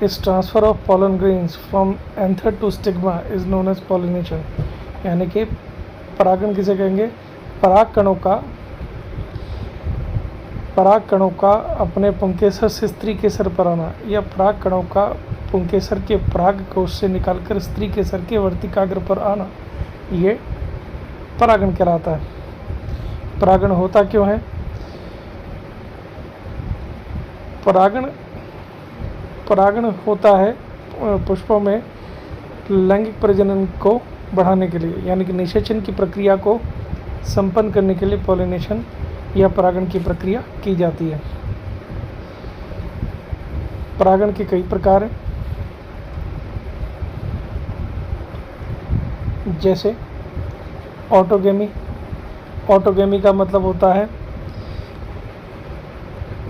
इस transfer of pollen grains from anther to stigma is known as pollination. यानी कि परागण किसे कहेंगे? पराग कणों का अपने पुंकेसर से स्त्री केसर पर आना, या पराग कणों का पुंकेसर के पराग कोश से निकालकर स्त्री केसर के वर्तिकाग्र पर आना, ये परागण कहलाता है। परागण होता क्यों है? परागण होता है पुष्पों में लैंगिक प्रजनन को बढ़ाने के लिए, यानी कि निषेचन की प्रक्रिया को संपन्न करने के लिए पॉलिनेशन या परागण की प्रक्रिया की जाती है। परागण के कई प्रकार हैं, जैसे ऑटोगेमी। ऑटोगेमी का मतलब होता है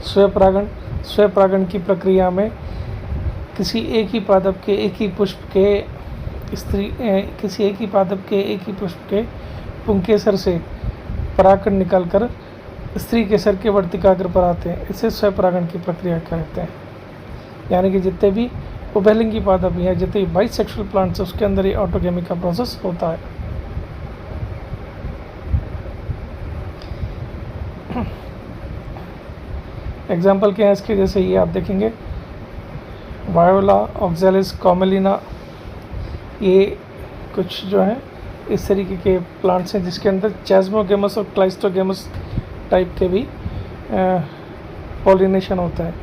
स्वपरागण। स्वपरागण की प्रक्रिया में किसी एक ही पादप के एक ही पुष्प के पुंकेसर से परागकण निकालकर स्त्री केसर के वर्तिकाग्र पर आते हैं। इसे स्वपरागण की प्रक्रिया कहते हैं। यानी कि जितने भी उभयलिंगी पादप या जितने भी बाइसेक्सुअल प्लांट्स, उसके अंदर ये ऑटोगेमी का प्रोसेस होता है। एग्जाम्पल क्या है इसके? जैसे ये आप देखेंगे वायोला, ऑक्सैलिस, कॉमेलिना, ये कुछ जो है इस तरीके के प्लांट्स हैं जिसके अंदर चैस्मोगेमस और क्लाइस्टोगेमस टाइप के भी पॉलिनेशन होता है।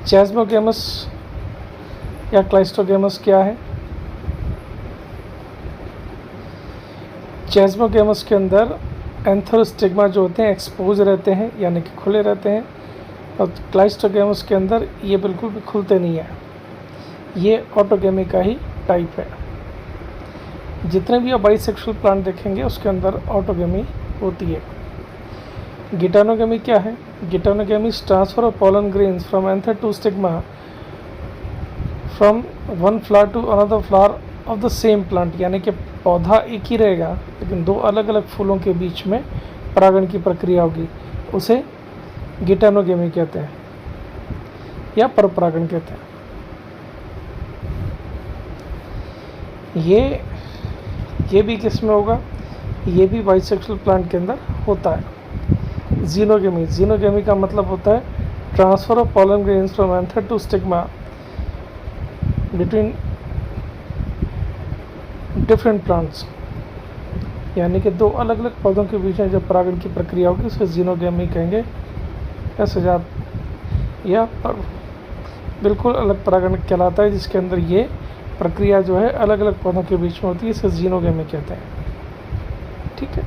चैस्मोगेमस या क्लाइस्टोगेमस क्या है? चैस्मोगेमस के अंदर एंथर स्टिग्मा जो होते हैं एक्सपोज रहते हैं, यानी कि खुले रहते हैं, और क्लाइस्टोगेमस के अंदर ये बिल्कुल भी खुलते नहीं है। ये ऑटोगेमी का ही टाइप है। जितने भी आप बाइसेक्सुअल प्लांट देखेंगे उसके अंदर ऑटोगेमी होती है। गिटानोगेमी क्या है? Geitonogamy is transfer of pollen grains from anther to stigma from one flower to another flower of the same plant. यानी कि पौधा एक ही रहेगा लेकिन दो अलग अलग फूलों के बीच में परागण की प्रक्रिया होगी, उसे गिटानोगेमी कहते हैं या परपरागण कहते हैं। ये भी किस में होगा? ये भी बाइसेक्सुअल प्लांट के अंदर होता है। जीनोगेमी। जीनोगेमी का मतलब होता है transfer of pollen grains from anther to stigma between different plants. यानी कि दो अलग अलग पौधों के बीच में जब परागण की प्रक्रिया होगी उसे जीनोगेमी कहेंगे। या बिल्कुल अलग परागण कहलाता है जिसके अंदर ये प्रक्रिया जो है अलग अलग पौधों के बीच में होती है, इसे जीनोगेमी कहते हैं। ठीक है।